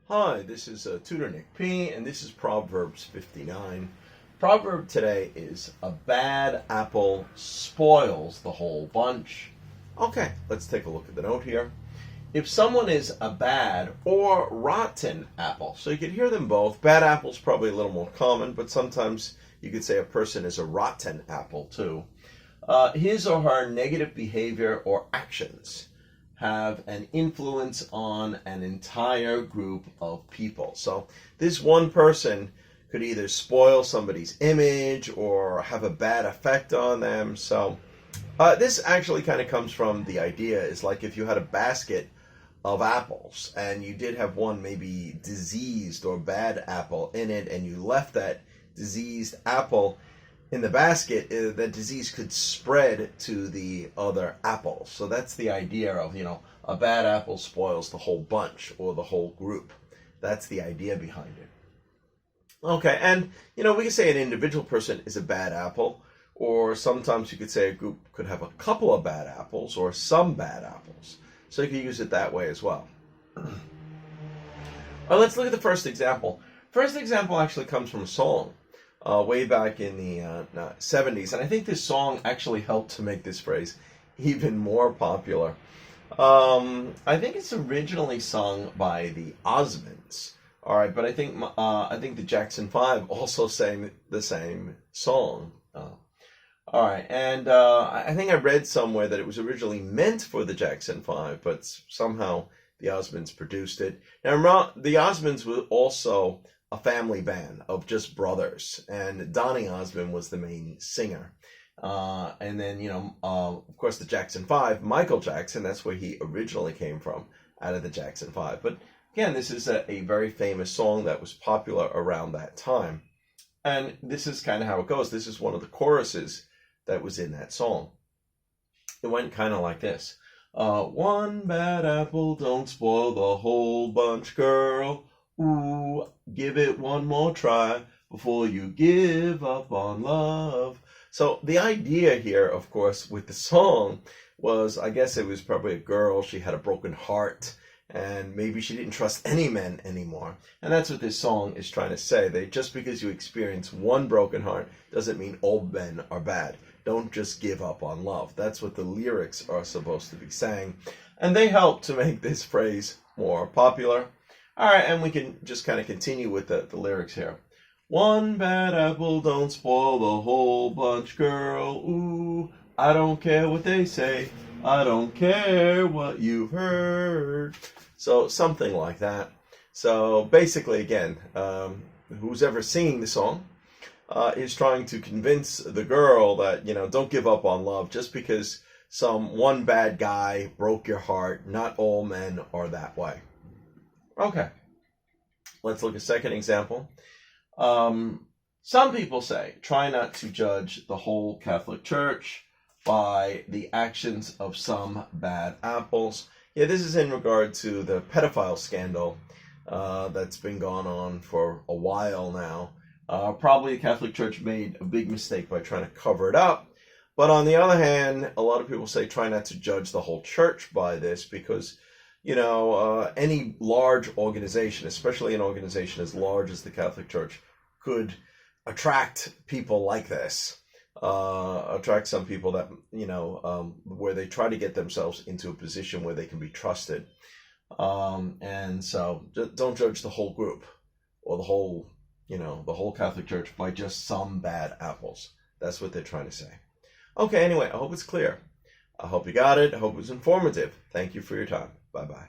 Hi, this is Tutor Nick P, and this is Proverbs 59. Proverb today is a bad apple spoils the whole bunch. Okay, let's take a look at the note here. If someone is a bad or rotten apple, so you could hear them both. Bad apple's probably a little more common, but sometimes you could say a person is a rotten apple too. His or her negative behavior or actions have an influence on an entire group of people. So this one person could either spoil somebody's image or have a bad effect on them. So this actually kind of comes from the idea is like if you had a basket of apples and you did have one maybe diseased or bad apple in it, and you left that diseased apple in the basket, that disease could spread to the other apples. So that's the idea of, a bad apple spoils the whole bunch or the whole group. That's the idea behind it. Okay, and, we can say an individual person is a bad apple, or sometimes you could say a group could have a couple of bad apples or some bad apples. So you can use it that way as well. All right, let's look at the first example. First example actually comes from a song. Way back in the 70s. And I think this song actually helped to make this phrase even more popular. I think it's originally sung by the Osmonds. All right, but I think the Jackson 5 also sang the same song. All right, and I think I read somewhere that it was originally meant for the Jackson 5, but somehow the Osmonds produced it. Now, the Osmonds were also a family band of just brothers, and Donny Osmond was the main singer. And then, of course, the Jackson 5, Michael Jackson, that's where he originally came from, out of the Jackson 5. But again, this is a very famous song that was popular around that time. And this is kind of how it goes. This is one of the choruses that was in that song. It went kind of like this. One bad apple don't spoil the whole bunch, girl. Ooh, give it one more try before you give up on love. So the idea here, of course, with the song was, I guess it was probably a girl. She had a broken heart, and maybe she didn't trust any men anymore. And that's what this song is trying to say. That just because you experience one broken heart doesn't mean all men are bad. Don't just give up on love. That's what the lyrics are supposed to be saying. And they help to make this phrase more popular. All right, and we can just kind of continue with the lyrics here. One bad apple don't spoil the whole bunch, girl. Ooh, I don't care what they say. I don't care what you've heard. So something like that. So basically, again, who's ever singing the song is trying to convince the girl that, don't give up on love just because one bad guy broke your heart. Not all men are that way. Okay, let's look at a second example. Some people say, try not to judge the whole Catholic Church by the actions of some bad apples. Yeah, this is in regard to the pedophile scandal that's been going on for a while now. Probably the Catholic Church made a big mistake by trying to cover it up. But on the other hand, a lot of people say, try not to judge the whole church by this because any large organization, especially an organization as large as the Catholic Church, could attract people like this. Attract some people that, where they try to get themselves into a position where they can be trusted. And so don't judge the whole group or the whole Catholic Church by just some bad apples. That's what they're trying to say. Okay, anyway, I hope it's clear. I hope you got it. I hope it was informative. Thank you for your time. Bye-bye.